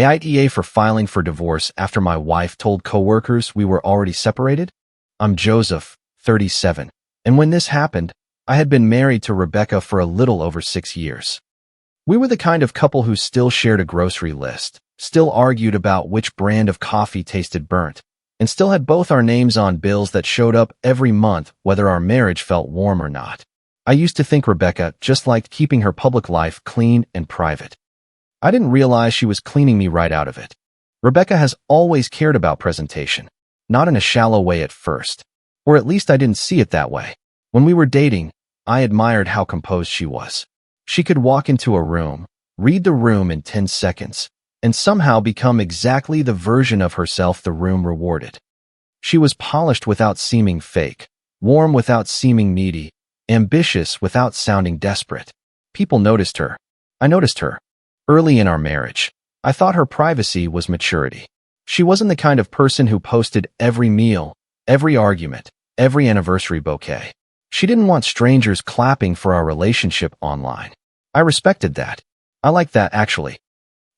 AITA for filing for divorce after my wife told coworkers we were already separated? I'm Joseph, 37, and when this happened, I had been married to Rebecca for a little over 6 years. We were the kind of couple who still shared a grocery list, still argued about which brand of coffee tasted burnt, and still had both our names on bills that showed up every month whether our marriage felt warm or not. I used to think Rebecca just liked keeping her public life clean and private. I didn't realize she was cleaning me right out of it. Rebecca has always cared about presentation, not in a shallow way at first, or at least I didn't see it that way. When we were dating, I admired how composed she was. She could walk into a room, read the room in 10 seconds, and somehow become exactly the version of herself the room rewarded. She was polished without seeming fake, warm without seeming needy, ambitious without sounding desperate. People noticed her. I noticed her. Early in our marriage, I thought her privacy was maturity. She wasn't the kind of person who posted every meal, every argument, every anniversary bouquet. She didn't want strangers clapping for our relationship online. I respected that. I liked that, actually.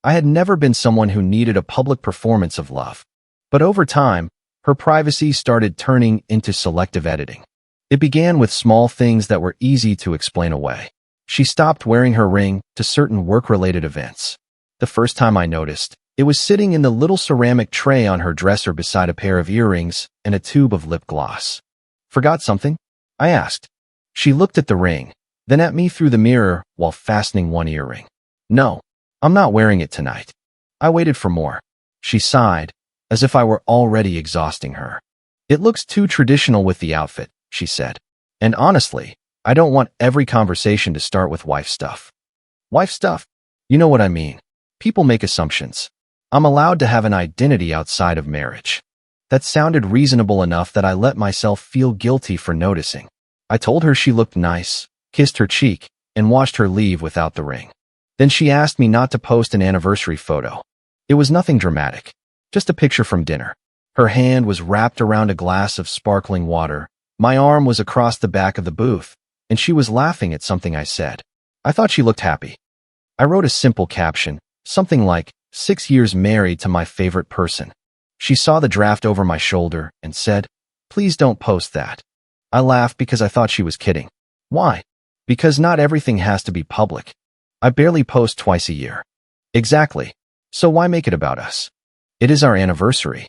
I had never been someone who needed a public performance of love. But over time, her privacy started turning into selective editing. It began with small things that were easy to explain away. She stopped wearing her ring to certain work-related events. The first time I noticed, it was sitting in the little ceramic tray on her dresser beside a pair of earrings and a tube of lip gloss. "Forgot something?" I asked. She looked at the ring, then at me through the mirror while fastening one earring. "No, I'm not wearing it tonight." I waited for more. She sighed, as if I were already exhausting her. "It looks too traditional with the outfit," she said. "And honestly, I don't want every conversation to start with wife stuff." Wife stuff? You know what I mean. People make assumptions. I'm allowed to have an identity outside of marriage. That sounded reasonable enough that I let myself feel guilty for noticing. I told her she looked nice, kissed her cheek, and watched her leave without the ring. Then she asked me not to post an anniversary photo. It was nothing dramatic, just a picture from dinner. Her hand was wrapped around a glass of sparkling water. My arm was across the back of the booth, and she was laughing at something I said. I thought she looked happy. I wrote a simple caption, something like, 6 years married to my favorite person. She saw the draft over my shoulder and said, "Please don't post that." I laughed because I thought she was kidding. Why? Because not everything has to be public. I barely post twice a year. Exactly. So why make it about us? It is our anniversary.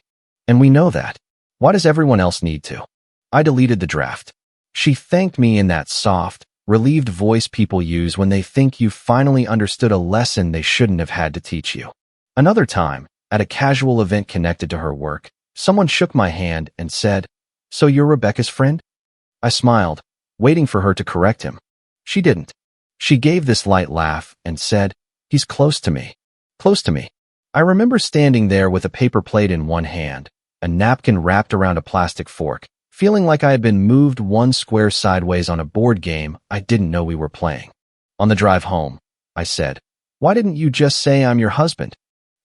And we know that. Why does everyone else need to? I deleted the draft. She thanked me in that soft, relieved voice people use when they think you finally understood a lesson they shouldn't have had to teach you. Another time, at a casual event connected to her work, someone shook my hand and said, "So you're Rebecca's friend?" I smiled, waiting for her to correct him. She didn't. She gave this light laugh and said, "He's close to me." Close to me. I remember standing there with a paper plate in one hand, a napkin wrapped around a plastic fork, feeling like I had been moved one square sideways on a board game I didn't know we were playing. On the drive home, I said, "Why didn't you just say I'm your husband?"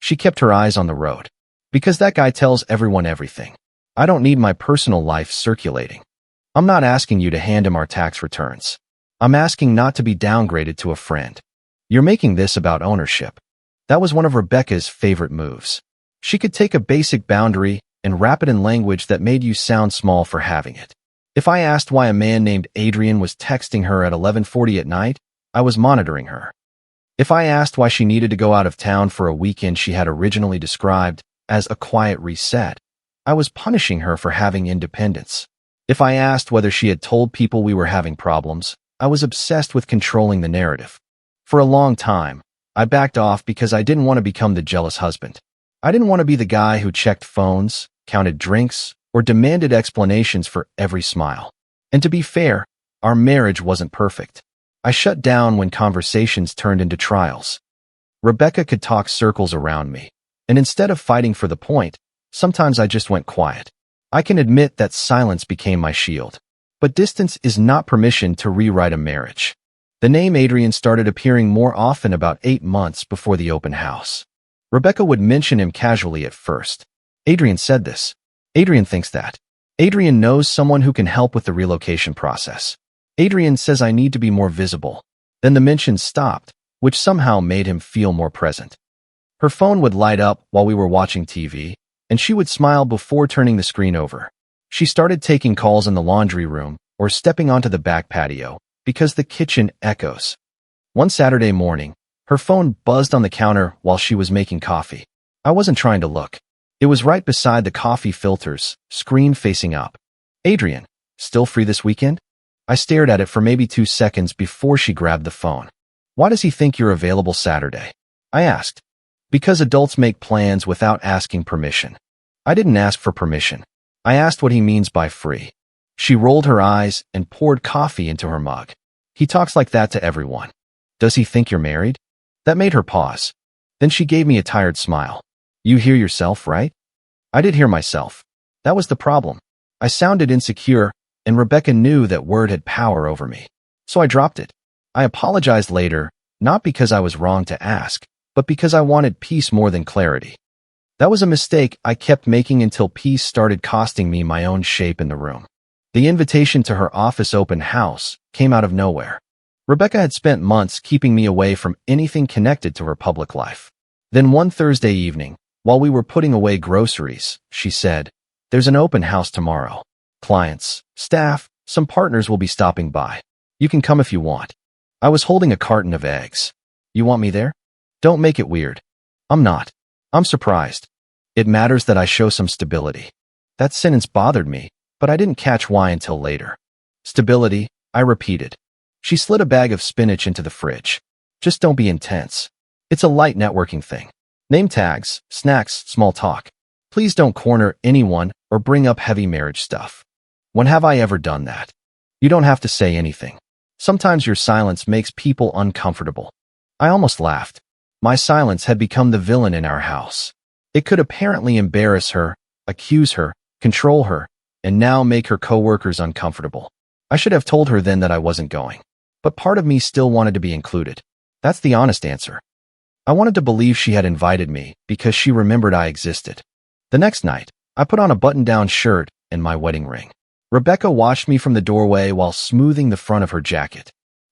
She kept her eyes on the road. "Because that guy tells everyone everything. I don't need my personal life circulating. I'm not asking you to hand him our tax returns. I'm asking not to be downgraded to a friend. You're making this about ownership." That was one of Rebecca's favorite moves. She could take a basic boundary and wrap it in language that made you sound small for having it. If I asked why a man named Adrian was texting her at 11:40 at night, I was monitoring her. If I asked why she needed to go out of town for a weekend she had originally described as a quiet reset, I was punishing her for having independence. If I asked whether she had told people we were having problems, I was obsessed with controlling the narrative. For a long time, I backed off because I didn't want to become the jealous husband. I didn't want to be the guy who checked phones, counted drinks, or demanded explanations for every smile. And to be fair, our marriage wasn't perfect. I shut down when conversations turned into trials. Rebecca could talk circles around me, and instead of fighting for the point, sometimes I just went quiet. I can admit that silence became my shield. But distance is not permission to rewrite a marriage. The name Adrian started appearing more often about 8 months before the open house. Rebecca would mention him casually at first. "Adrian said this. Adrian thinks that. Adrian knows someone who can help with the relocation process. Adrian says I need to be more visible." Then the mentions stopped, which somehow made him feel more present. Her phone would light up while we were watching TV, and she would smile before turning the screen over. She started taking calls in the laundry room or stepping onto the back patio because the kitchen echoes. One Saturday morning, her phone buzzed on the counter while she was making coffee. I wasn't trying to look. It was right beside the coffee filters, screen facing up. "Adrian, still free this weekend?" I stared at it for maybe 2 seconds before she grabbed the phone. "Why does he think you're available Saturday?" I asked. "Because adults make plans without asking permission." I didn't ask for permission. I asked what he means by free. She rolled her eyes and poured coffee into her mug. "He talks like that to everyone." "Does he think you're married?" That made her pause. Then she gave me a tired smile. "You hear yourself, right?" I did hear myself. That was the problem. I sounded insecure, and Rebecca knew that word had power over me. So I dropped it. I apologized later, not because I was wrong to ask, but because I wanted peace more than clarity. That was a mistake I kept making until peace started costing me my own shape in the room. The invitation to her office open house came out of nowhere. Rebecca had spent months keeping me away from anything connected to her public life. Then one Thursday evening, while we were putting away groceries, she said, "There's an open house tomorrow. Clients, staff, some partners will be stopping by. You can come if you want." I was holding a carton of eggs. "You want me there?" "Don't make it weird." "I'm not. I'm surprised. It matters that I show some stability." That sentence bothered me, but I didn't catch why until later. "Stability," I repeated. She slid a bag of spinach into the fridge. "Just don't be intense. It's a light networking thing. Name tags, snacks, small talk. Please don't corner anyone or bring up heavy marriage stuff." When have I ever done that? You don't have to say anything. Sometimes your silence makes people uncomfortable. I almost laughed. My silence had become the villain in our house. It could apparently embarrass her, accuse her, control her, and now make her coworkers uncomfortable. I should have told her then that I wasn't going. But part of me still wanted to be included. That's the honest answer. I wanted to believe she had invited me because she remembered I existed. The next night, I put on a button-down shirt and my wedding ring. Rebecca watched me from the doorway while smoothing the front of her jacket.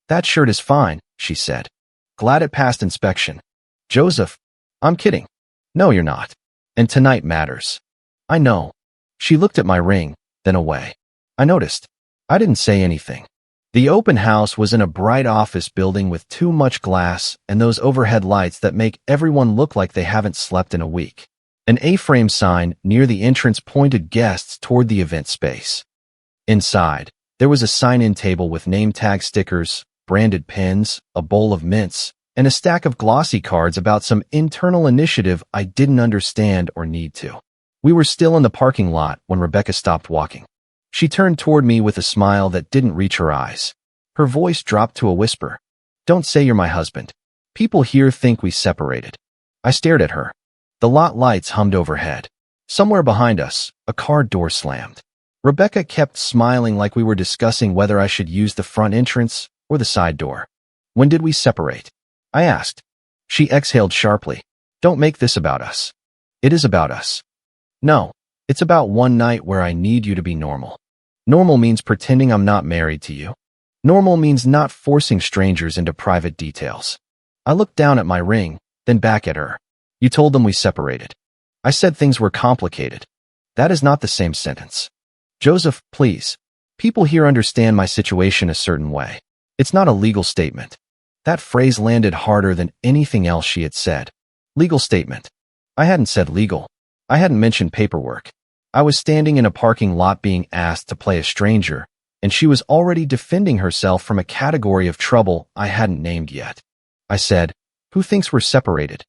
"That shirt is fine," she said. "Glad it passed inspection." "Joseph, I'm kidding." "No, you're not. And tonight matters." "I know." She looked at my ring, then away. I noticed. I didn't say anything. The open house was in a bright office building with too much glass and those overhead lights that make everyone look like they haven't slept in a week. An A-frame sign near the entrance pointed guests toward the event space. Inside, there was a sign-in table with name tag stickers, branded pens, a bowl of mints, and a stack of glossy cards about some internal initiative I didn't understand or need to. We were still in the parking lot when Rebecca stopped walking. She turned toward me with a smile that didn't reach her eyes. Her voice dropped to a whisper. "Don't say you're my husband. People here think we separated." I stared at her. The lot lights hummed overhead. Somewhere behind us, a car door slammed. Rebecca kept smiling like we were discussing whether I should use the front entrance or the side door. "When did we separate?" I asked. She exhaled sharply. "Don't make this about us." "It is about us." "No, it's about one night where I need you to be normal." Normal means pretending I'm not married to you. Normal means not forcing strangers into private details. I looked down at my ring, then back at her. "You told them we separated." I said things were complicated. That is not the same sentence. "Joseph, please. People here understand my situation a certain way. It's not a legal statement." That phrase landed harder than anything else she had said. Legal statement. I hadn't said legal. I hadn't mentioned paperwork. I was standing in a parking lot being asked to play a stranger, and she was already defending herself from a category of trouble I hadn't named yet. I said, "Who thinks we're separated?"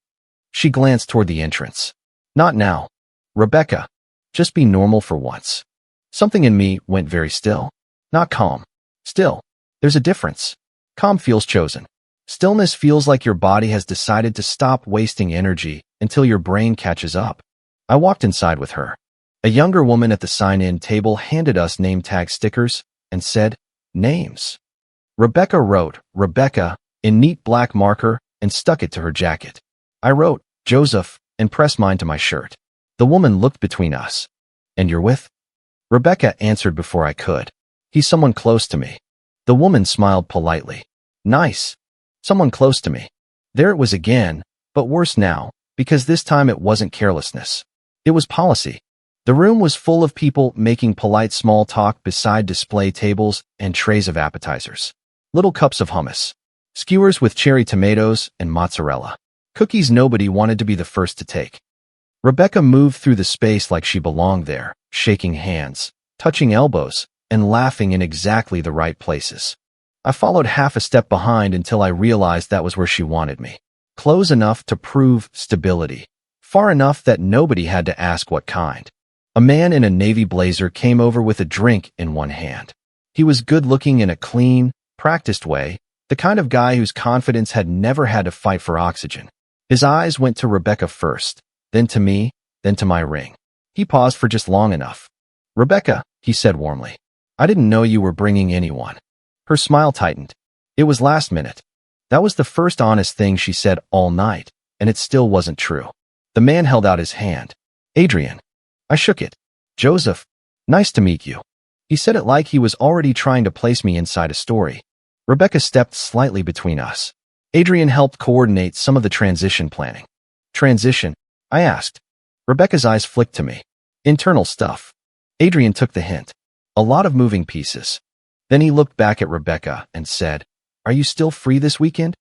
She glanced toward the entrance. "Not now. Rebecca, just be normal for once." Something in me went very still. Not calm. Still. There's a difference. Calm feels chosen. Stillness feels like your body has decided to stop wasting energy until your brain catches up. I walked inside with her. A younger woman at the sign-in table handed us name tag stickers and said, "Names." Rebecca wrote, "Rebecca," in neat black marker and stuck it to her jacket. I wrote, "Joseph," and pressed mine to my shirt. The woman looked between us. "And you're with?" Rebecca answered before I could. "He's someone close to me." The woman smiled politely. "Nice. Someone close to me." There it was again, but worse now. because this time it wasn't carelessness. It was policy. The room was full of people making polite small talk beside display tables and trays of appetizers. Little cups of hummus, skewers with cherry tomatoes and mozzarella, cookies nobody wanted to be the first to take. Rebecca moved through the space like she belonged there, shaking hands, touching elbows, and laughing in exactly the right places. I followed half a step behind until I realized that was where she wanted me. Close enough to prove stability, far enough that nobody had to ask what kind. A man in a navy blazer came over with a drink in one hand. He was good-looking in a clean, practiced way, the kind of guy whose confidence had never had to fight for oxygen. His eyes went to Rebecca first, then to me, then to my ring. He paused for just long enough. "Rebecca," he said warmly, "I didn't know you were bringing anyone." Her smile tightened. It was last minute. That was the first honest thing she said all night, and it still wasn't true. The man held out his hand. "Adrian." I shook it. "Joseph, nice to meet you." He said it like he was already trying to place me inside a story. Rebecca stepped slightly between us. Adrian helped coordinate some of the transition planning. "Transition?" I asked. Rebecca's eyes flicked to me. "Internal stuff." Adrian took the hint. "A lot of moving pieces." Then he looked back at Rebecca and said, "Are you still free this weekend?"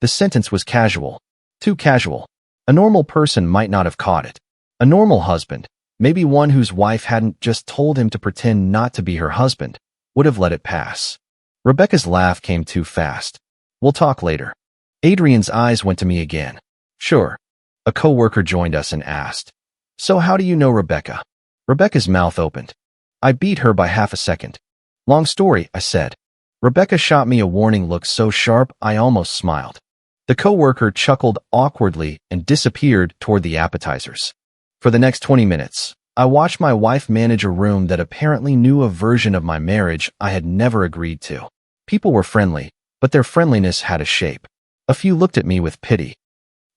The sentence was casual. Too casual. A normal person might not have caught it. A normal husband, maybe one whose wife hadn't just told him to pretend not to be her husband, would have let it pass. Rebecca's laugh came too fast. "We'll talk later." Adrian's eyes went to me again. "Sure." A coworker joined us and asked, "So how do you know Rebecca?" Rebecca's mouth opened. "I beat her by half a second." "Long story," I said. Rebecca shot me a warning look so sharp I almost smiled. The coworker chuckled awkwardly and disappeared toward the appetizers. For the next 20 minutes, I watched my wife manage a room that apparently knew a version of my marriage I had never agreed to. People were friendly, but their friendliness had a shape. A few looked at me with pity.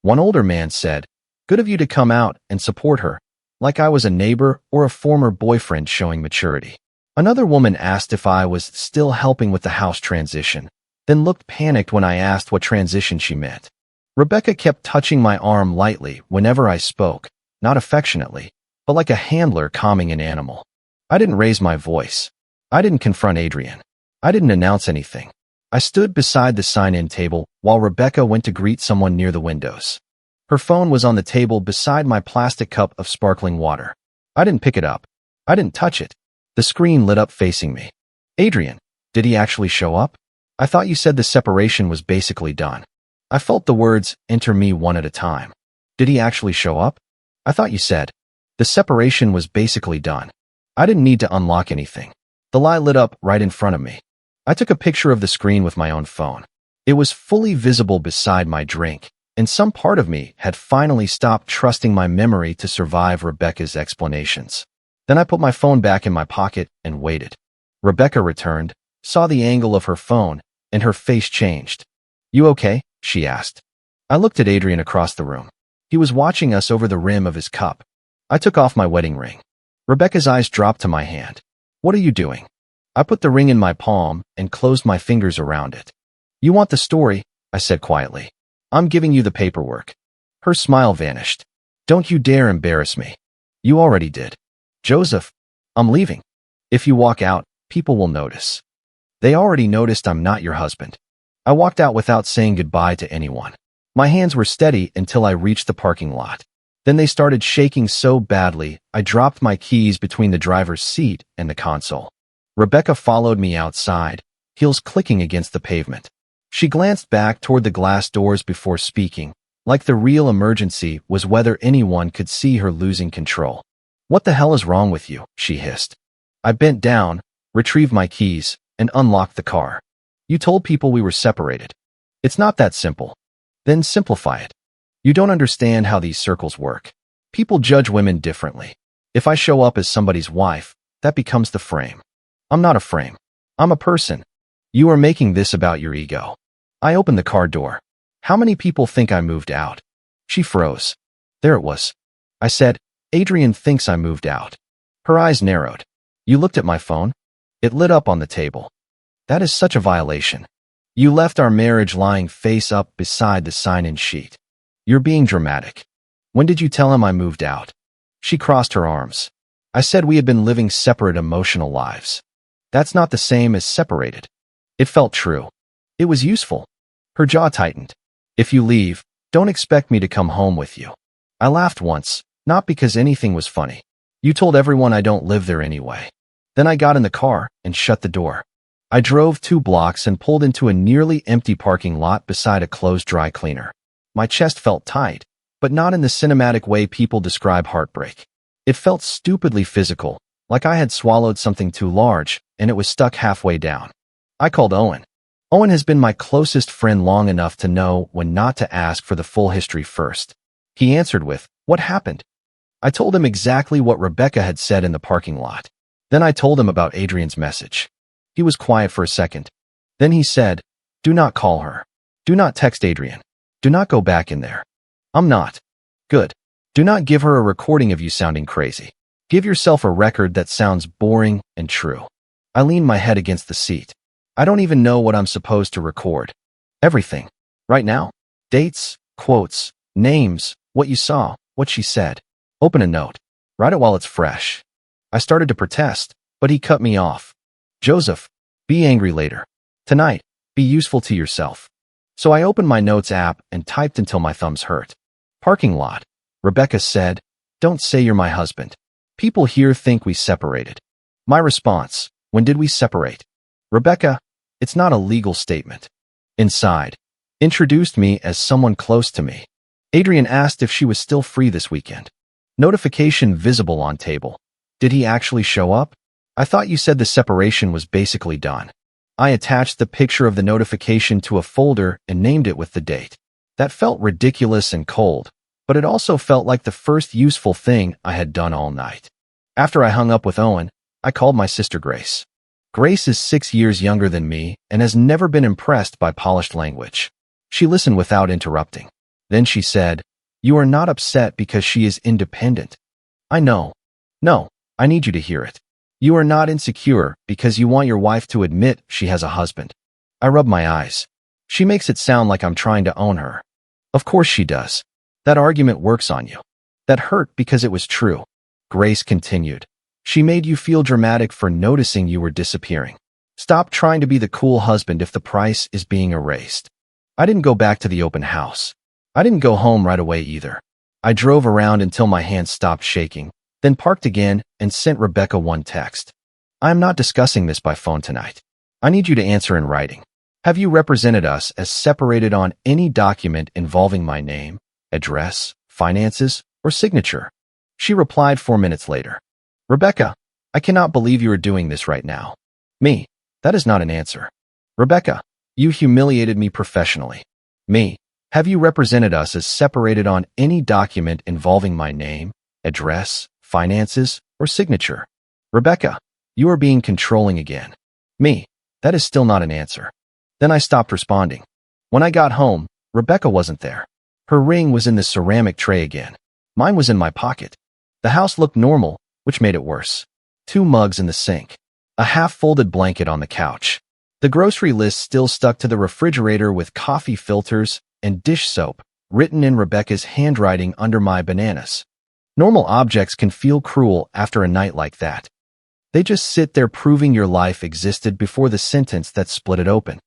One older man said, "Good of you to come out and support her," like I was a neighbor or a former boyfriend showing maturity. Another woman asked if I was still helping with the house transition, then looked panicked when I asked what transition she meant. Rebecca kept touching my arm lightly whenever I spoke, not affectionately, but like a handler calming an animal. I didn't raise my voice. I didn't confront Adrian. I didn't announce anything. I stood beside the sign-in table while Rebecca went to greet someone near the windows. Her phone was on the table beside my plastic cup of sparkling water. I didn't pick it up. I didn't touch it. The screen lit up facing me. "Adrian, did he actually show up? I thought you said the separation was basically done." I felt the words enter me one at a time. "Did he actually show up? I thought you said the separation was basically done." I didn't need to unlock anything. The lie lit up right in front of me. I took a picture of the screen with my own phone. It was fully visible beside my drink, and some part of me had finally stopped trusting my memory to survive Rebecca's explanations. Then I put my phone back in my pocket and waited. Rebecca returned, saw the angle of her phone, and her face changed. "You okay?" she asked. I looked at Adrian across the room. He was watching us over the rim of his cup. I took off my wedding ring. Rebecca's eyes dropped to my hand. "What are you doing?" I put the ring in my palm and closed my fingers around it. "You want the story?" I said quietly. "I'm giving you the paperwork." Her smile vanished. "Don't you dare embarrass me. You already did." "Joseph, I'm leaving. If you walk out, people will notice." "They already noticed I'm not your husband." I walked out without saying goodbye to anyone. My hands were steady until I reached the parking lot. Then they started shaking so badly, I dropped my keys between the driver's seat and the console. Rebecca followed me outside, heels clicking against the pavement. She glanced back toward the glass doors before speaking, like the real emergency was whether anyone could see her losing control. "What the hell is wrong with you?" she hissed. I bent down, retrieved my keys, and unlocked the car. "You told people we were separated." "It's not that simple." "Then simplify it." "You don't understand how these circles work. People judge women differently. If I show up as somebody's wife, that becomes the frame. I'm not a frame. I'm a person. You are making this about your ego." I opened the car door. "How many people think I moved out?" She froze. There it was. I said, "Adrian thinks I moved out." Her eyes narrowed. "You looked at my phone?" It lit up on the table. "That is such a violation. You left our marriage lying face up beside the sign-in sheet. You're being dramatic." When did you tell him I moved out? She crossed her arms. I said we had been living separate emotional lives. That's not the same as separated. It felt true. It was useful. Her jaw tightened. If you leave, don't expect me to come home with you. I laughed once, not because anything was funny. You told everyone I don't live there anyway. Then I got in the car and shut the door. I drove 2 blocks and pulled into a nearly empty parking lot beside a closed dry cleaner. My chest felt tight, but not in the cinematic way people describe heartbreak. It felt stupidly physical, like I had swallowed something too large, and it was stuck halfway down. I called Owen. Owen has been my closest friend long enough to know when not to ask for the full history first. He answered with, "What happened?" I told him exactly what Rebecca had said in the parking lot. Then I told him about Adrian's message. He was quiet for a second. Then he said, "Do not call her. Do not text Adrian. Do not go back in there." I'm not. Good. Do not give her a recording of you sounding crazy. Give yourself a record that sounds boring and true. I leaned my head against the seat. I don't even know what I'm supposed to record. Everything. Right now. Dates, quotes, names, what you saw, what she said. Open a note. Write it while it's fresh. I started to protest, but he cut me off. Joseph, be angry later. Tonight, be useful to yourself. So I opened my notes app and typed until my thumbs hurt. Parking lot. Rebecca said, "Don't say you're my husband. People here think we separated." My response, "When did we separate?" Rebecca, "It's not a legal statement." Inside. Introduced me as someone close to me. Adrian asked if she was still free this weekend. Notification visible on table. Did he actually show up? I thought you said the separation was basically done. I attached the picture of the notification to a folder and named it with the date. That felt ridiculous and cold, but it also felt like the first useful thing I had done all night. After I hung up with Owen, I called my sister Grace. Grace is 6 years younger than me and has never been impressed by polished language. She listened without interrupting. Then she said, "You are not upset because she is independent." I know. No, I need you to hear it. You are not insecure because you want your wife to admit she has a husband. I rub my eyes. She makes it sound like I'm trying to own her. Of course she does. That argument works on you. That hurt because it was true. Grace continued. She made you feel dramatic for noticing you were disappearing. Stop trying to be the cool husband if the price is being erased. I didn't go back to the open house. I didn't go home right away either. I drove around until my hands stopped shaking, then parked again and sent Rebecca one text. I am not discussing this by phone tonight. I need you to answer in writing. Have you represented us as separated on any document involving my name, address, finances, or signature? She replied 4 minutes later. Rebecca, I cannot believe you are doing this right now. Me, that is not an answer. Rebecca, you humiliated me professionally. Me, have you represented us as separated on any document involving my name, address, finances, or signature? Rebecca, you are being controlling again. Me, that is still not an answer. Then I stopped responding. When I got home, Rebecca wasn't there. Her ring was in the ceramic tray again. Mine was in my pocket. The house looked normal, which made it worse. 2 mugs in the sink. A half-folded blanket on the couch. The grocery list still stuck to the refrigerator with coffee filters and dish soap, written in Rebecca's handwriting under my bananas. Normal objects can feel cruel after a night like that. They just sit there proving your life existed before the sentence that split it open.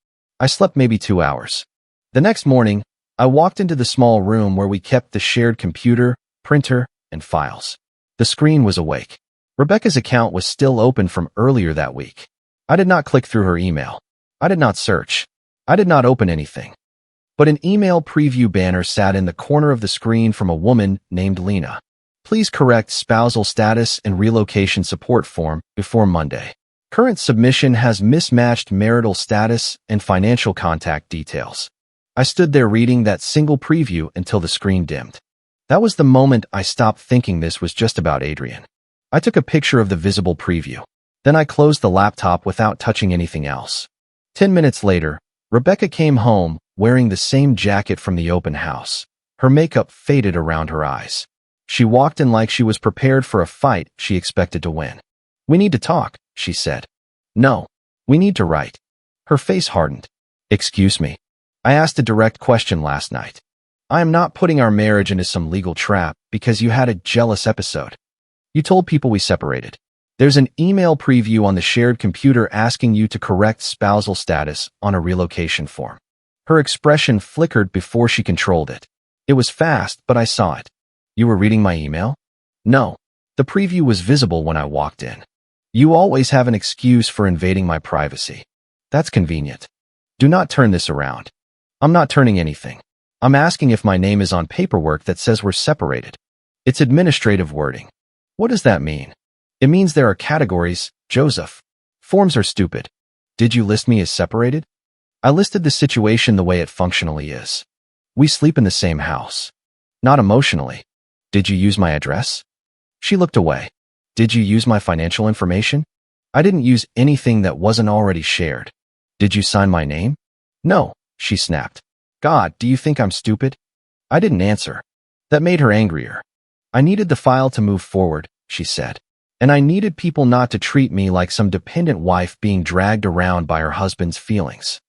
I slept maybe 2 hours. The next morning, I walked into the small room where we kept the shared computer, printer, and files. The screen was awake. Rebecca's account was still open from earlier that week. I did not click through her email. I did not search. I did not open anything. But an email preview banner sat in the corner of the screen from a woman named Lena. Please correct spousal status and relocation support form before Monday. Current submission has mismatched marital status and financial contact details. I stood there reading that single preview until the screen dimmed. That was the moment I stopped thinking this was just about Adrian. I took a picture of the visible preview. Then I closed the laptop without touching anything else. 10 minutes later, Rebecca came home wearing the same jacket from the open house. Her makeup faded around her eyes. She walked in like she was prepared for a fight she expected to win. We need to talk, she said. No, we need to write. Her face hardened. Excuse me. I asked a direct question last night. I am not putting our marriage into some legal trap because you had a jealous episode. You told people we separated. There's an email preview on the shared computer asking you to correct spousal status on a relocation form. Her expression flickered before she controlled it. It was fast, but I saw it. You were reading my email? No. The preview was visible when I walked in. You always have an excuse for invading my privacy. That's convenient. Do not turn this around. I'm not turning anything. I'm asking if my name is on paperwork that says we're separated. It's administrative wording. What does that mean? It means there are categories, Joseph. Forms are stupid. Did you list me as separated? I listed the situation the way it functionally is. We sleep in the same house. Not emotionally. Did you use my address? She looked away. Did you use my financial information? I didn't use anything that wasn't already shared. Did you sign my name? No, she snapped. God, do you think I'm stupid? I didn't answer. That made her angrier. I needed the file to move forward, she said. And I needed people not to treat me like some dependent wife being dragged around by her husband's feelings.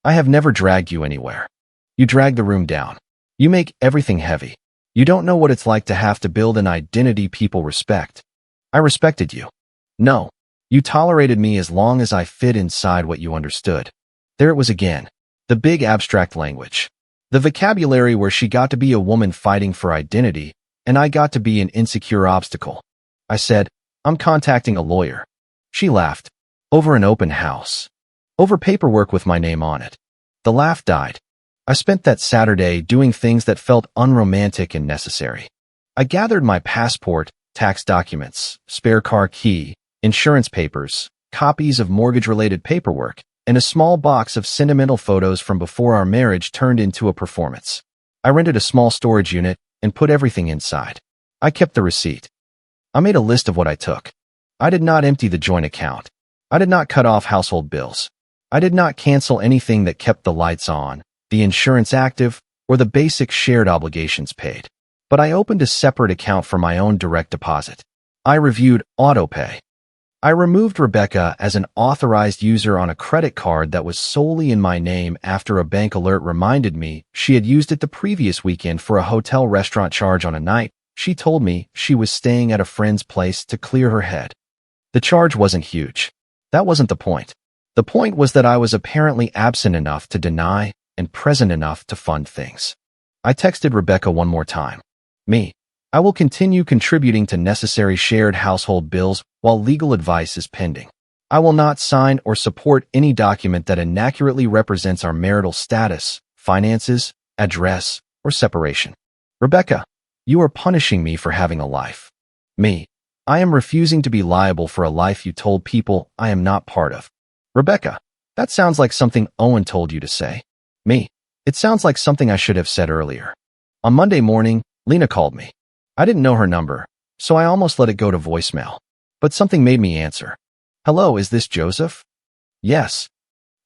I have never dragged you anywhere. You drag the room down. You make everything heavy. You don't know what it's like to have to build an identity people respect. I respected you. No. You tolerated me as long as I fit inside what you understood. There it was again. The big abstract language. The vocabulary where she got to be a woman fighting for identity, and I got to be an insecure obstacle. I said, I'm contacting a lawyer. She laughed. Over an open house. Over paperwork with my name on it. The laugh died. I spent that Saturday doing things that felt unromantic and necessary. I gathered my passport, tax documents, spare car key, insurance papers, copies of mortgage-related paperwork, and a small box of sentimental photos from before our marriage turned into a performance. I rented a small storage unit and put everything inside. I kept the receipt. I made a list of what I took. I did not empty the joint account. I did not cut off household bills. I did not cancel anything that kept the lights on, the insurance active, or the basic shared obligations paid. But I opened a separate account for my own direct deposit. I reviewed autopay. I removed Rebecca as an authorized user on a credit card that was solely in my name after a bank alert reminded me she had used it the previous weekend for a hotel restaurant charge on a night she told me she was staying at a friend's place to clear her head. The charge wasn't huge. That wasn't the point. The point was that I was apparently absent enough to deny and present enough to fund things. I texted Rebecca one more time. Me. I will continue contributing to necessary shared household bills while legal advice is pending. I will not sign or support any document that inaccurately represents our marital status, finances, address, or separation. Rebecca, you are punishing me for having a life. Me. I am refusing to be liable for a life you told people I am not part of. Rebecca, that sounds like something Owen told you to say. Me. It sounds like something I should have said earlier. On Monday morning, Lena called me. I didn't know her number, so I almost let it go to voicemail. But something made me answer. Hello, is this Joseph? Yes.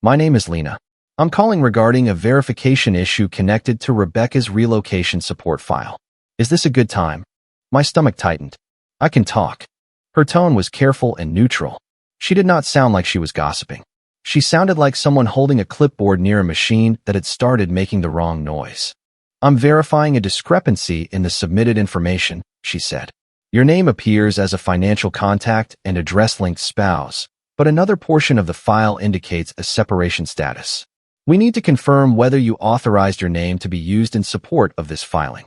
My name is Lena. I'm calling regarding a verification issue connected to Rebecca's relocation support file. Is this a good time? My stomach tightened. I can talk. Her tone was careful and neutral. She did not sound like she was gossiping. She sounded like someone holding a clipboard near a machine that had started making the wrong noise. I'm verifying a discrepancy in the submitted information, she said. Your name appears as a financial contact and address-linked spouse, but another portion of the file indicates a separation status. We need to confirm whether you authorized your name to be used in support of this filing.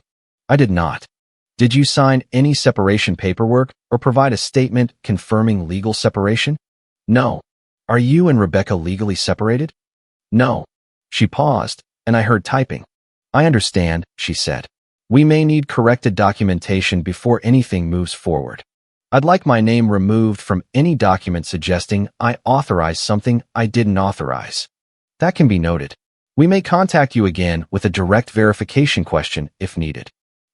I did not. Did you sign any separation paperwork or provide a statement confirming legal separation? No. Are you and Rebecca legally separated? No. She paused, and I heard typing. I understand, she said. We may need corrected documentation before anything moves forward. I'd like my name removed from any document suggesting I authorized something I didn't authorize. That can be noted. We may contact you again with a direct verification question if needed.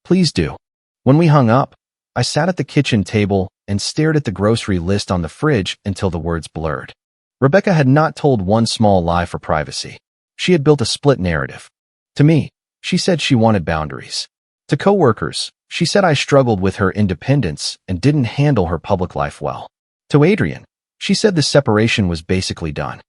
Please do. When we hung up, I sat at the kitchen table and stared at the grocery list on the fridge until the words blurred. Rebecca had not told one small lie for privacy. She had built a split narrative. To me, she said she wanted boundaries. To coworkers, she said I struggled with her independence and didn't handle her public life well. To Adrian, she said the separation was basically done.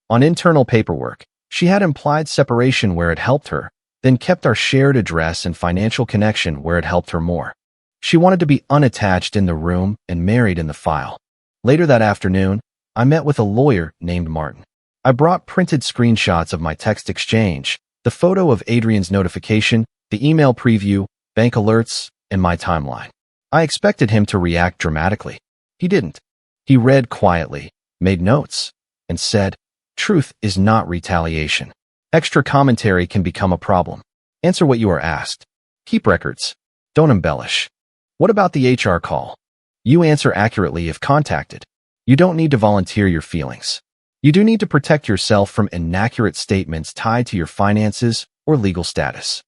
On internal paperwork, she had implied separation where it helped her, then kept our shared address and financial connection where it helped her more. She wanted to be unattached in the room and married in the file. Later that afternoon, I met with a lawyer named Martin. I brought printed screenshots of my text exchange, the photo of Adrian's notification, the email preview, bank alerts, and my timeline. I expected him to react dramatically. He didn't. He read quietly, made notes, and said, "Truth is not retaliation. Extra commentary can become a problem. Answer what you are asked. Keep records. Don't embellish. What about the HR call? You answer accurately if contacted. You don't need to volunteer your feelings. You do need to protect yourself from inaccurate statements tied to your finances or legal status.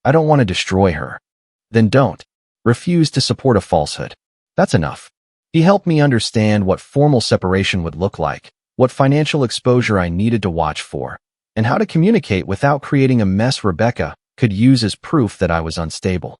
I don't want to destroy her." Then don't. Refuse to support a falsehood. That's enough. He helped me understand what formal separation would look like, what financial exposure I needed to watch for, and how to communicate without creating a mess Rebecca could use as proof that I was unstable.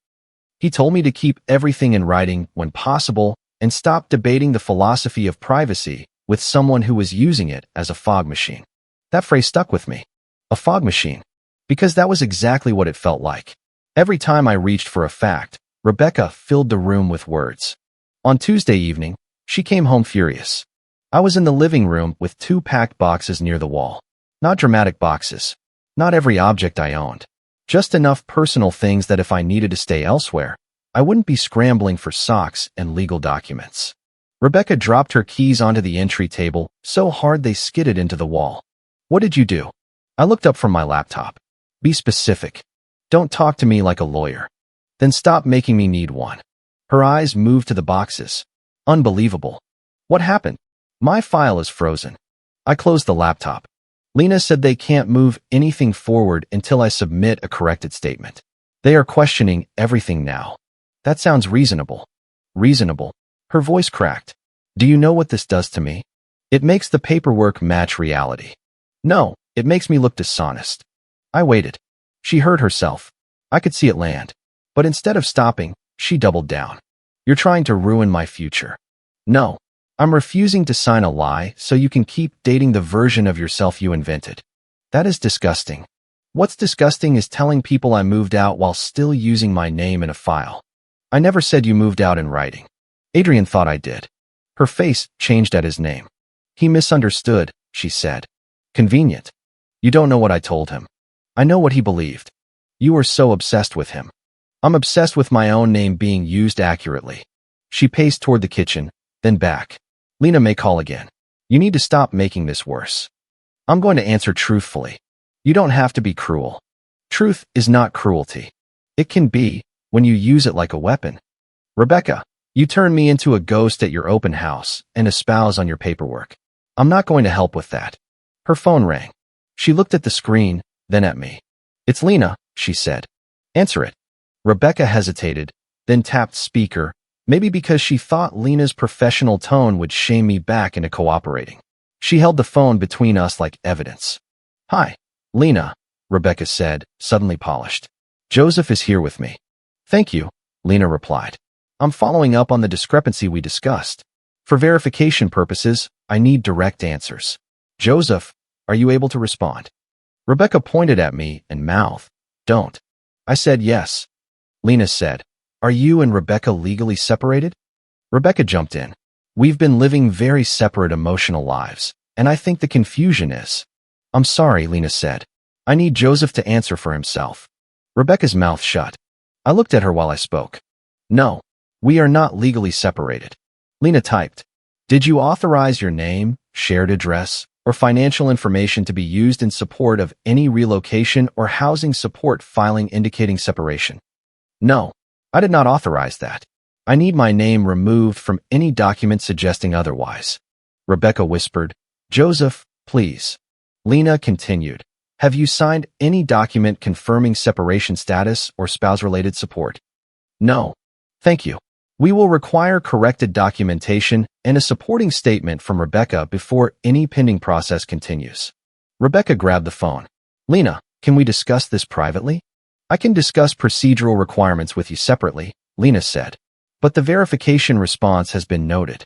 He told me to keep everything in writing when possible and stop debating the philosophy of privacy with someone who was using it as a fog machine. That phrase stuck with me. A fog machine. Because that was exactly what it felt like. Every time I reached for a fact, Rebecca filled the room with words. On Tuesday evening, she came home furious. I was in the living room with 2 packed boxes near the wall. Not dramatic boxes. Not every object I owned. Just enough personal things that if I needed to stay elsewhere, I wouldn't be scrambling for socks and legal documents. Rebecca dropped her keys onto the entry table so hard they skidded into the wall. "What did you do?" I looked up from my laptop. "Be specific. Don't talk to me like a lawyer. Then stop making me need one." Her eyes moved to the boxes. Unbelievable. "What happened?" "My file is frozen." I closed the laptop. "Lena said they can't move anything forward until I submit a corrected statement. They are questioning everything now." "That sounds reasonable." "Reasonable." Her voice cracked. "Do you know what this does to me? It makes the paperwork match reality." "No, it makes me look dishonest." I waited. She heard herself. I could see it land. But instead of stopping, she doubled down. "You're trying to ruin my future." "No. I'm refusing to sign a lie so you can keep dating the version of yourself you invented." "That is disgusting." "What's disgusting is telling people I moved out while still using my name in a file." "I never said you moved out in writing." "Adrian thought I did." Her face changed at his name. "He misunderstood," she said. "Convenient. You don't know what I told him." "I know what he believed." "You were so obsessed with him." "I'm obsessed with my own name being used accurately." She paced toward the kitchen, then back. "Lena may call again. You need to stop making this worse." "I'm going to answer truthfully." "You don't have to be cruel." "Truth is not cruelty." "It can be, when you use it like a weapon." "Rebecca, you turn me into a ghost at your open house and espouse on your paperwork. I'm not going to help with that." Her phone rang. She looked at the screen, then at me. "It's Lena," she said. "Answer it." Rebecca hesitated, then tapped speaker, maybe because she thought Lena's professional tone would shame me back into cooperating. She held the phone between us like evidence. "Hi, Lena," Rebecca said, suddenly polished. "Joseph is here with me." "Thank you," Lena replied. "I'm following up on the discrepancy we discussed. For verification purposes, I need direct answers. Joseph, are you able to respond?" Rebecca pointed at me and mouthed, "Don't." I said yes. Lena said, "Are you and Rebecca legally separated?" Rebecca jumped in. "We've been living very separate emotional lives, and I think the confusion is." "I'm sorry," Lena said. "I need Joseph to answer for himself." Rebecca's mouth shut. I looked at her while I spoke. "No, we are not legally separated." Lena typed, "Did you authorize your name, shared address, or financial information to be used in support of any relocation or housing support filing indicating separation?" "No, I did not authorize that. I need my name removed from any document suggesting otherwise." Rebecca whispered, "Joseph, please." Lena continued, "Have you signed any document confirming separation status or spouse-related support?" "No. Thank you. We will require corrected documentation and a supporting statement from Rebecca before any pending process continues." Rebecca grabbed the phone. "Lena, can we discuss this privately?" "I can discuss procedural requirements with you separately," Lena said. "But the verification response has been noted."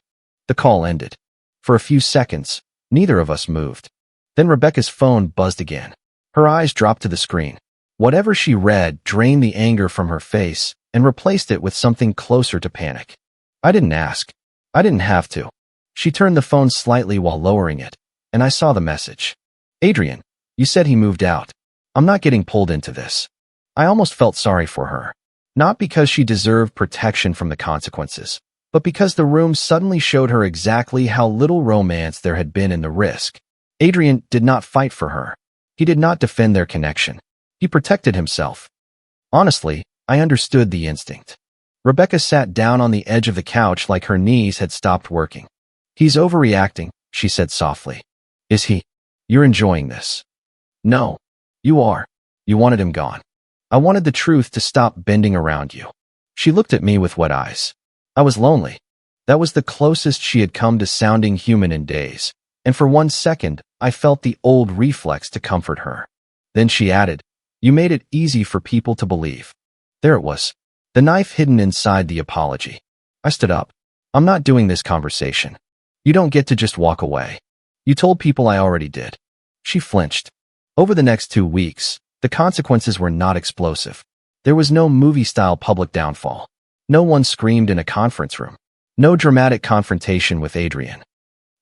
The call ended. For a few seconds, neither of us moved. Then Rebecca's phone buzzed again. Her eyes dropped to the screen. Whatever she read drained the anger from her face and replaced it with something closer to panic. I didn't ask. I didn't have to. She turned the phone slightly while lowering it, and I saw the message. Adrian, you said he moved out. I'm not getting pulled into this. I almost felt sorry for her. Not because she deserved protection from the consequences, but because the room suddenly showed her exactly how little romance there had been in the risk. Adrian did not fight for her. He did not defend their connection. He protected himself. Honestly, I understood the instinct. Rebecca sat down on the edge of the couch like her knees had stopped working. He's overreacting, she said softly. Is he? You're enjoying this. No. You are. You wanted him gone. I wanted the truth to stop bending around you. She looked at me with wet eyes. I was lonely. That was the closest she had come to sounding human in days, and for 1 second, I felt the old reflex to comfort her. Then she added, You made it easy for people to believe. There it was. The knife hidden inside the apology. I stood up. I'm not doing this conversation. You don't get to just walk away. You told people I already did. She flinched. Over the next 2 weeks, the consequences were not explosive. There was no movie-style public downfall. No one screamed in a conference room. No dramatic confrontation with Adrian.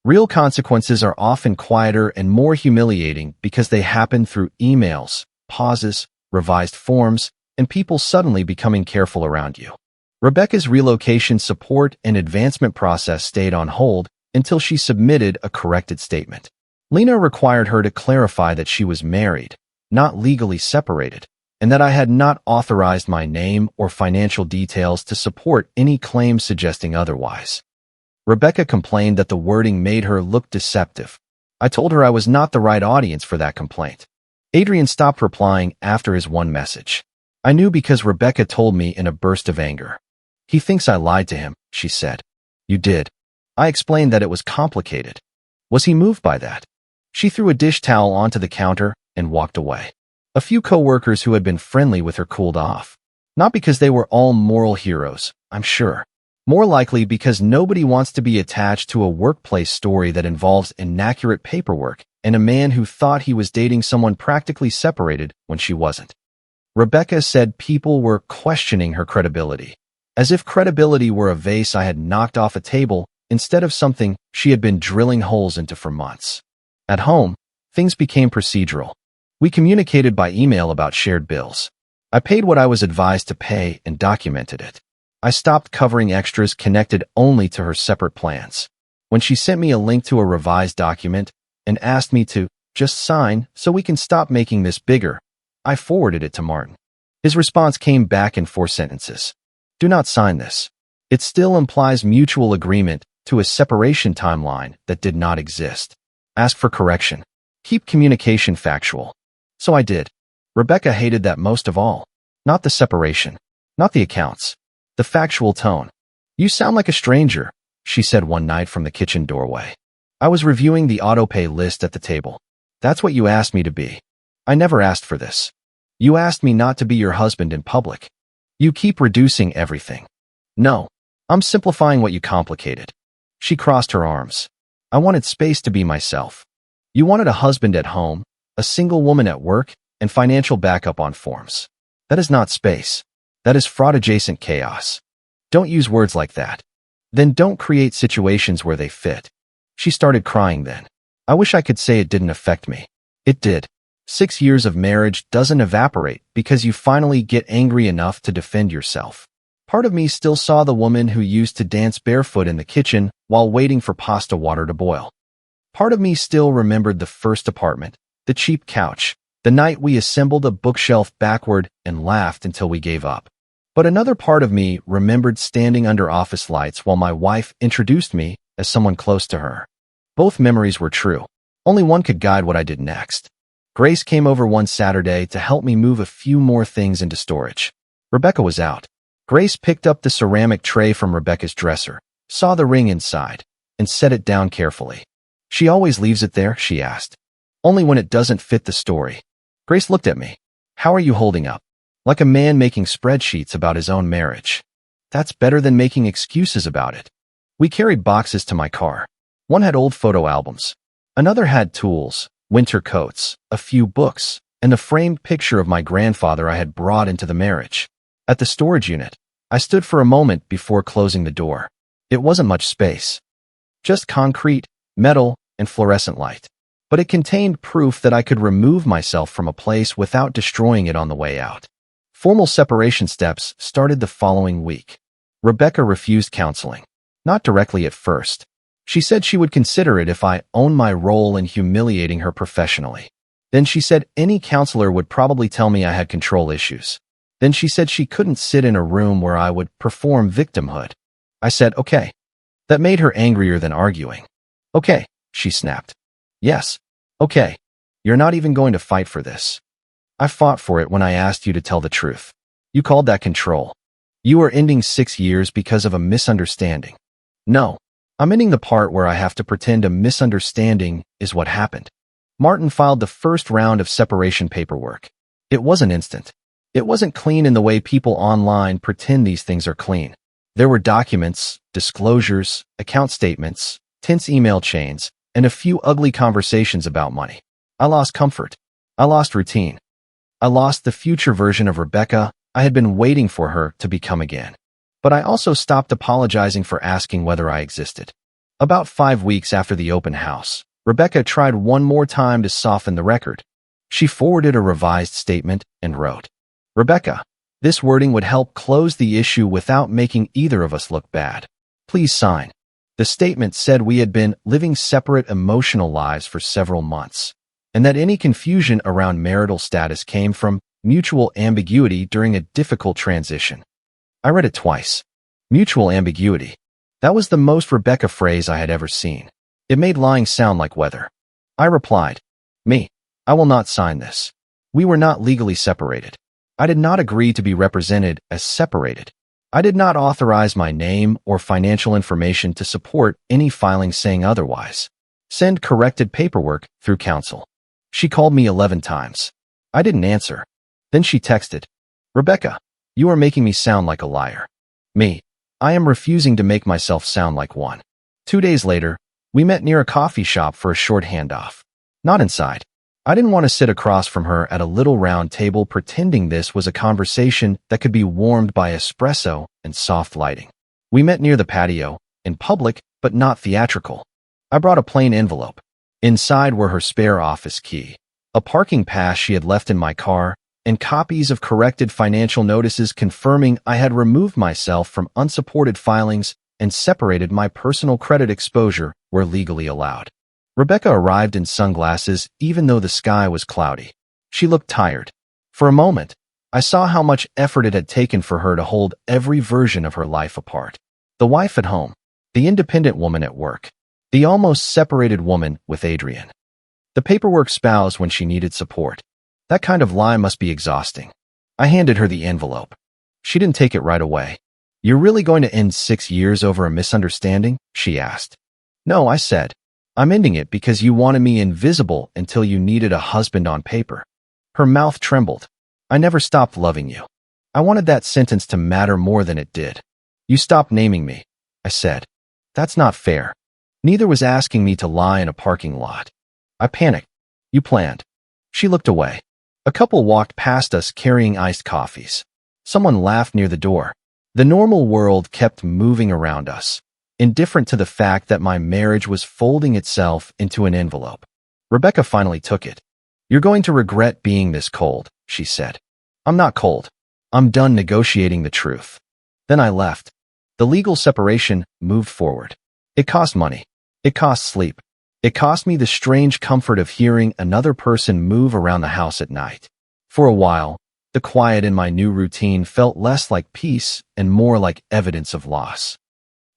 Real consequences are often quieter and more humiliating because they happen through emails, pauses, revised forms, and people suddenly becoming careful around you. Rebecca's relocation support and advancement process stayed on hold until she submitted a corrected statement. Lena required her to clarify that she was married, not legally separated, and that I had not authorized my name or financial details to support any claim suggesting otherwise. Rebecca complained that the wording made her look deceptive. I told her I was not the right audience for that complaint. Adrian stopped replying after his one message. I knew because Rebecca told me in a burst of anger. He thinks I lied to him, she said. You did. I explained that it was complicated. Was he moved by that? She threw a dish towel onto the counter and walked away. A few coworkers who had been friendly with her cooled off. Not because they were all moral heroes, I'm sure. More likely because nobody wants to be attached to a workplace story that involves inaccurate paperwork and a man who thought he was dating someone practically separated when she wasn't. Rebecca said people were questioning her credibility, as if credibility were a vase I had knocked off a table instead of something she had been drilling holes into for months. At home, things became procedural. We communicated by email about shared bills. I paid what I was advised to pay and documented it. I stopped covering extras connected only to her separate plans. When she sent me a link to a revised document and asked me to just sign so we can stop making this bigger, I forwarded it to Martin. His response came back in 4 sentences. Do not sign this. It still implies mutual agreement to a separation timeline that did not exist. Ask for correction. Keep communication factual. So I did. Rebecca hated that most of all. Not the separation. Not the accounts. The factual tone. You sound like a stranger, she said one night from the kitchen doorway. I was reviewing the autopay list at the table. That's what you asked me to be. I never asked for this. You asked me not to be your husband in public. You keep reducing everything. No. I'm simplifying what you complicated. She crossed her arms. I wanted space to be myself. You wanted a husband at home, a single woman at work, and financial backup on forms. That is not space. That is fraud-adjacent chaos. Don't use words like that. Then don't create situations where they fit. She started crying then. I wish I could say it didn't affect me. It did. 6 years of marriage doesn't evaporate because you finally get angry enough to defend yourself. Part of me still saw the woman who used to dance barefoot in the kitchen while waiting for pasta water to boil. Part of me still remembered the first apartment, the cheap couch, the night we assembled a bookshelf backward and laughed until we gave up. But another part of me remembered standing under office lights while my wife introduced me as someone close to her. Both memories were true. Only one could guide what I did next. Grace came over one Saturday to help me move a few more things into storage. Rebecca was out. Grace picked up the ceramic tray from Rebecca's dresser, saw the ring inside, and set it down carefully. She always leaves it there, she asked. Only when it doesn't fit the story. Grace looked at me. How are you holding up? Like a man making spreadsheets about his own marriage. That's better than making excuses about it. We carried boxes to my car. One had old photo albums. Another had tools, winter coats, a few books, and the framed picture of my grandfather I had brought into the marriage. At the storage unit, I stood for a moment before closing the door. It wasn't much space. Just concrete, metal, and fluorescent light. But it contained proof that I could remove myself from a place without destroying it on the way out. Formal separation steps started the following week. Rebecca refused counseling. Not directly at first. She said she would consider it if I owned my role in humiliating her professionally. Then she said any counselor would probably tell me I had control issues. Then she said she couldn't sit in a room where I would perform victimhood. I said, okay. That made her angrier than arguing. Okay, she snapped. Yes. Okay. You're not even going to fight for this. I fought for it when I asked you to tell the truth. You called that control. You are ending 6 years because of a misunderstanding. No. I'm ending the part where I have to pretend a misunderstanding is what happened. Martin filed the first round of separation paperwork. It wasn't instant. It wasn't clean in the way people online pretend these things are clean. There were documents, disclosures, account statements, tense email chains, and a few ugly conversations about money. I lost comfort. I lost routine. I lost the future version of Rebecca I had been waiting for her to become again. But I also stopped apologizing for asking whether I existed. About 5 weeks after the open house, Rebecca tried one more time to soften the record. She forwarded a revised statement and wrote, Rebecca, this wording would help close the issue without making either of us look bad. Please sign. The statement said we had been living separate emotional lives for several months, and that any confusion around marital status came from mutual ambiguity during a difficult transition. I read it twice. Mutual ambiguity. That was the most Rebecca phrase I had ever seen. It made lying sound like weather. I replied, Me. I will not sign this. We were not legally separated. I did not agree to be represented as separated. I did not authorize my name or financial information to support any filing saying otherwise. Send corrected paperwork through counsel. She called me 11 times. I didn't answer. Then she texted, Rebecca, you are making me sound like a liar. Me. I am refusing to make myself sound like one. 2 days later, we met near a coffee shop for a short handoff. Not inside. I didn't want to sit across from her at a little round table pretending this was a conversation that could be warmed by espresso and soft lighting. We met near the patio, in public but not theatrical. I brought a plain envelope. Inside were her spare office key, a parking pass she had left in my car, and copies of corrected financial notices confirming I had removed myself from unsupported filings and separated my personal credit exposure where legally allowed. Rebecca arrived in sunglasses even though the sky was cloudy. She looked tired. For a moment, I saw how much effort it had taken for her to hold every version of her life apart. The wife at home, the independent woman at work, the almost separated woman with Adrian. The paperwork spouse when she needed support. That kind of lie must be exhausting. I handed her the envelope. She didn't take it right away. You're really going to end 6 years over a misunderstanding? She asked. No, I said. I'm ending it because you wanted me invisible until you needed a husband on paper. Her mouth trembled. I never stopped loving you. I wanted that sentence to matter more than it did. You stopped naming me, I said. That's not fair. Neither was asking me to lie in a parking lot. I panicked. You planned. She looked away. A couple walked past us carrying iced coffees. Someone laughed near the door. The normal world kept moving around us, indifferent to the fact that my marriage was folding itself into an envelope. Rebecca finally took it. You're going to regret being this cold, she said. I'm not cold. I'm done negotiating the truth. Then I left. The legal separation moved forward. It cost money. It cost sleep. It cost me the strange comfort of hearing another person move around the house at night. For a while, the quiet in my new routine felt less like peace and more like evidence of loss.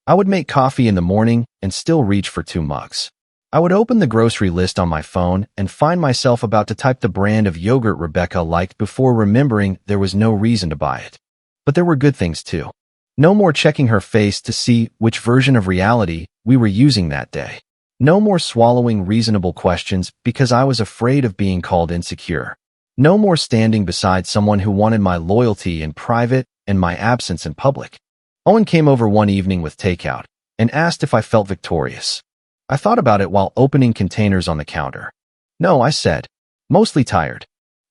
I would make coffee in the morning and still reach for 2 mugs. I would open the grocery list on my phone and find myself about to type the brand of yogurt Rebecca liked before remembering there was no reason to buy it. But there were good things too. No more checking her face to see which version of reality we were using that day. No more swallowing reasonable questions because I was afraid of being called insecure. No more standing beside someone who wanted my loyalty in private and my absence in public. Owen came over one evening with takeout and asked if I felt victorious. I thought about it while opening containers on the counter. No, I said. Mostly tired.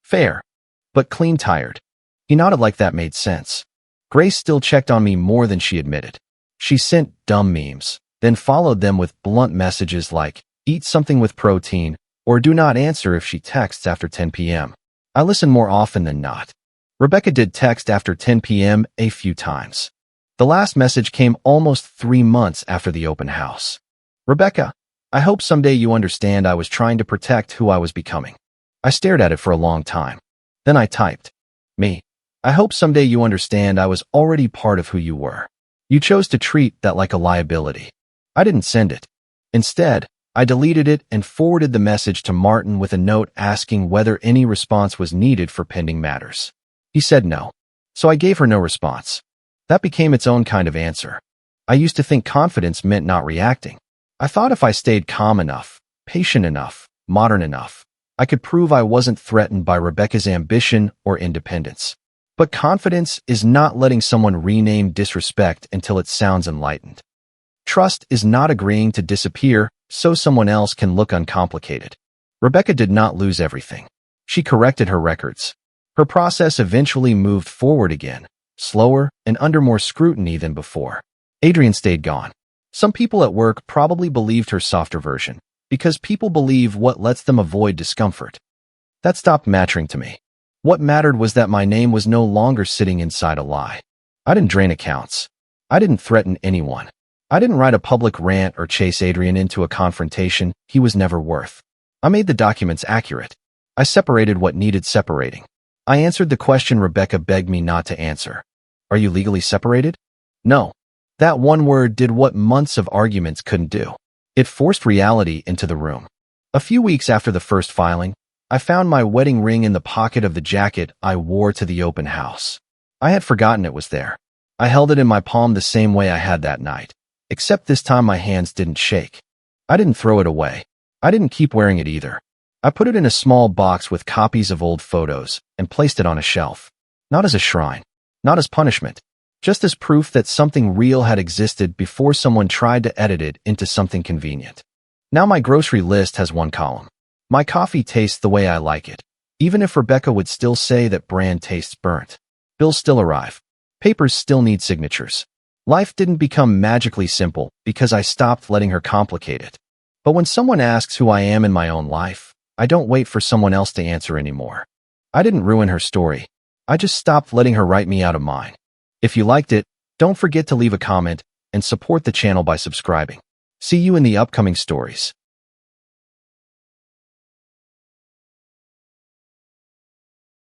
Fair, but clean tired. He nodded like that made sense. Grace still checked on me more than she admitted. She sent dumb memes, then followed them with blunt messages like, eat something with protein, or do not answer if she texts after 10 p.m. I listen more often than not. Rebecca did text after 10 p.m. a few times. The last message came almost 3 months after the open house. Rebecca, I hope someday you understand I was trying to protect who I was becoming. I stared at it for a long time. Then I typed, me. I hope someday you understand I was already part of who you were. You chose to treat that like a liability. I didn't send it. Instead, I deleted it and forwarded the message to Martin with a note asking whether any response was needed for pending matters. He said no. So I gave her no response. That became its own kind of answer. I used to think confidence meant not reacting. I thought if I stayed calm enough, patient enough, modern enough, I could prove I wasn't threatened by Rebecca's ambition or independence. But confidence is not letting someone rename disrespect until it sounds enlightened. Trust is not agreeing to disappear so someone else can look uncomplicated. Rebecca did not lose everything. She corrected her records. Her process eventually moved forward again, slower and under more scrutiny than before. Adrian stayed gone. Some people at work probably believed her softer version, because people believe what lets them avoid discomfort. That stopped mattering to me. What mattered was that my name was no longer sitting inside a lie. I didn't drain accounts. I didn't threaten anyone. I didn't write a public rant or chase Adrian into a confrontation he was never worth. I made the documents accurate. I separated what needed separating. I answered the question Rebecca begged me not to answer. Are you legally separated? No. That one word did what months of arguments couldn't do. It forced reality into the room. A few weeks after the first filing, I found my wedding ring in the pocket of the jacket I wore to the open house. I had forgotten it was there. I held it in my palm the same way I had that night, except this time my hands didn't shake. I didn't throw it away. I didn't keep wearing it either. I put it in a small box with copies of old photos and placed it on a shelf. Not as a shrine, not as punishment, just as proof that something real had existed before someone tried to edit it into something convenient. Now my grocery list has one column. My coffee tastes the way I like it, even if Rebecca would still say that brand tastes burnt. Bills still arrive. Papers still need signatures. Life didn't become magically simple because I stopped letting her complicate it. But when someone asks who I am in my own life, I don't wait for someone else to answer anymore. I didn't ruin her story. I just stopped letting her write me out of mine. If you liked it, don't forget to leave a comment and support the channel by subscribing. See you in the upcoming stories.